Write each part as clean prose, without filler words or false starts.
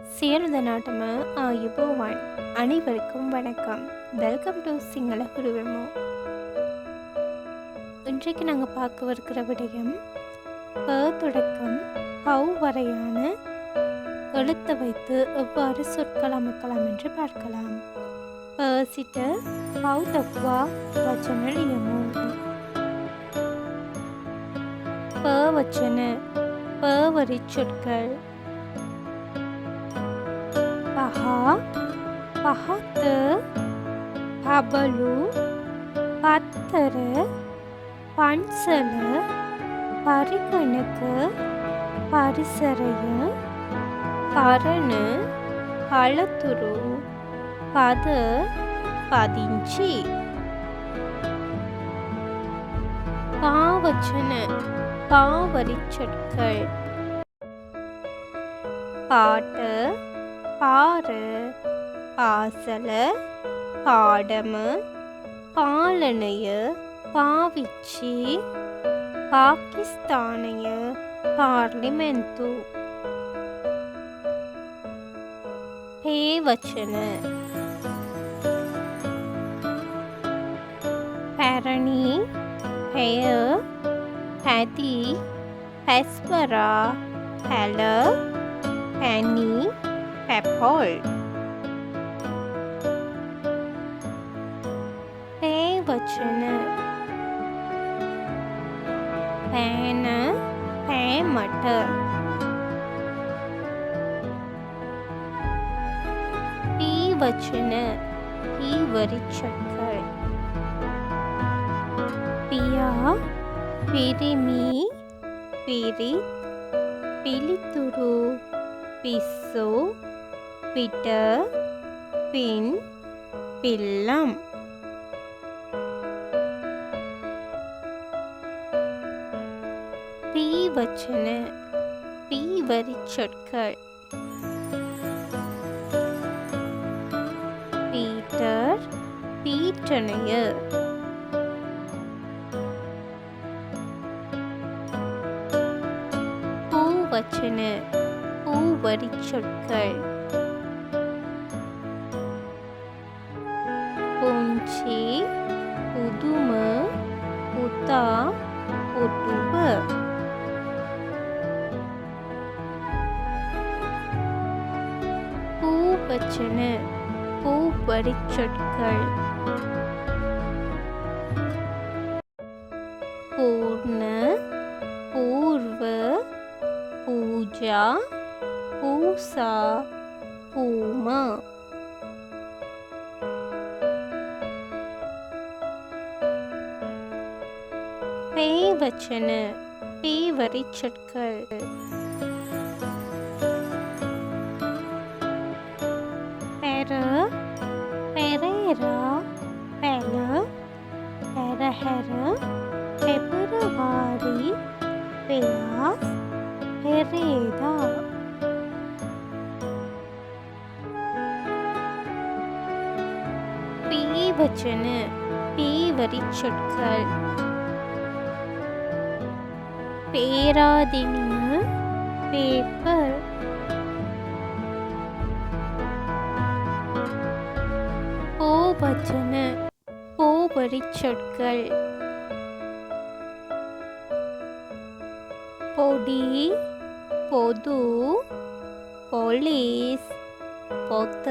සියලු දෙනාටම ආයුබෝවන්. அனைவருக்கும் வணக்கம். வெல்கம் டு சிங்கள குருவமோ. இன்றைக்கு நாங்கள் பார்க்கவிருக்கிற விடயம் ப தொடக்கம் பவ் வரையான எழுத்தை வைத்து எவ்வாறு சொற்கள் அமைக்கலாம் என்று பார்க்கலாம். ப சிட்ட பவ் தக்வா வச்சன நியமோ. ப வச்சன ப வரி சொற்கள் பஹா பஹத்த பபலு பத்தர பன்சல பரிகணක පරිසරය පරණ පළතුරු පද පදිංචි පාවචන පාවරි சொற்கள் පාට පාර පාසල පාඩම පාලනය පාවිච්චි පාකිස්තානය පාර්ලිමෙන්තු හේ වචන පැරණි පැය පැදි පැස්වරා පැල පැණි පැපොල් පේ වචන පෑන පෑමට පී වචන පීවරි சொற்கள் පියා පිරිමි පිරිත් පිළිතුරු පිස්සු පිට පින් පිල්லம் பீ வச்சன பீவரி சொற்கள் பீட்டர் பீட்டனைய பூ வச்சன பூவரி சொற்கள் பூஞ்சி புதும புத்தா ஒட்டுவ பூவச்சன பூவரி சொற்கள் பூர்ண பூர்வ பூஜா பூசா பூமா பேவச்சன பேவரி சொற்கள் பெர பெரேரா பெல பெரஹெர பெப்ரவரி பெயாஸ் பெரேதா பீவச்சன பீவரி சொற்கள் பேராதினிய பேப்பர் போவச்சன போவரி சொற்கள் பொடி பொது போலீஸ் பொத்த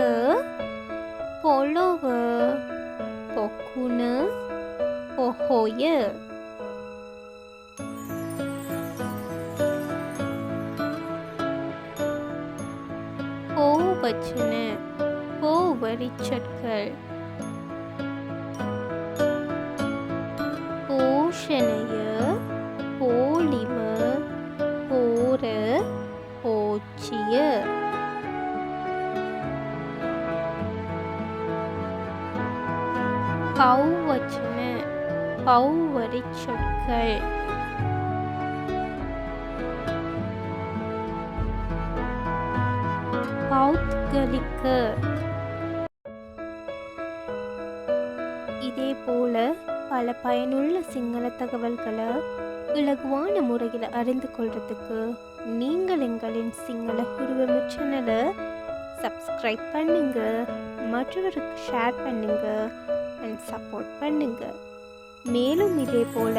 பொலொவ பொக்குன பொஹொய போவச்சன போவரி சொற்கள் போஷணைய போலிம போர போச்சிய பௌவச்சன பௌவரி சொற்கள் பௌத்கலிக்க. இதே போல பல பயனுள்ள சிங்கள தகவல்களை இலகுவான முறையில் அறிந்து கொள்றதுக்கு நீங்கள் எங்களின் சிங்கள குருவம சேனலை சப்ஸ்கிரைப் பண்ணுங்க, மற்றவருக்கு ஷேர் பண்ணுங்க அண்ட் சப்போர்ட் பண்ணுங்க. மேலும் இதே போல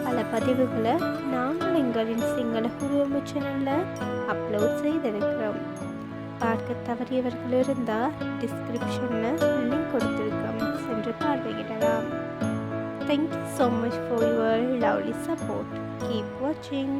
பல பதிவுகளை நாங்கள் எங்களின் சிங்கள குருவம சேனலில் அப்லோட் செய்திருக்கிறோம். பார்க்க தவறியவர்கள் இருந்தால் டிஸ்கிரிப்ஷனில் லிங்க் கொடுத்துருக்கோம், சென்று பார்வையிடலாம். Thank you so much for your lovely support. Keep watching.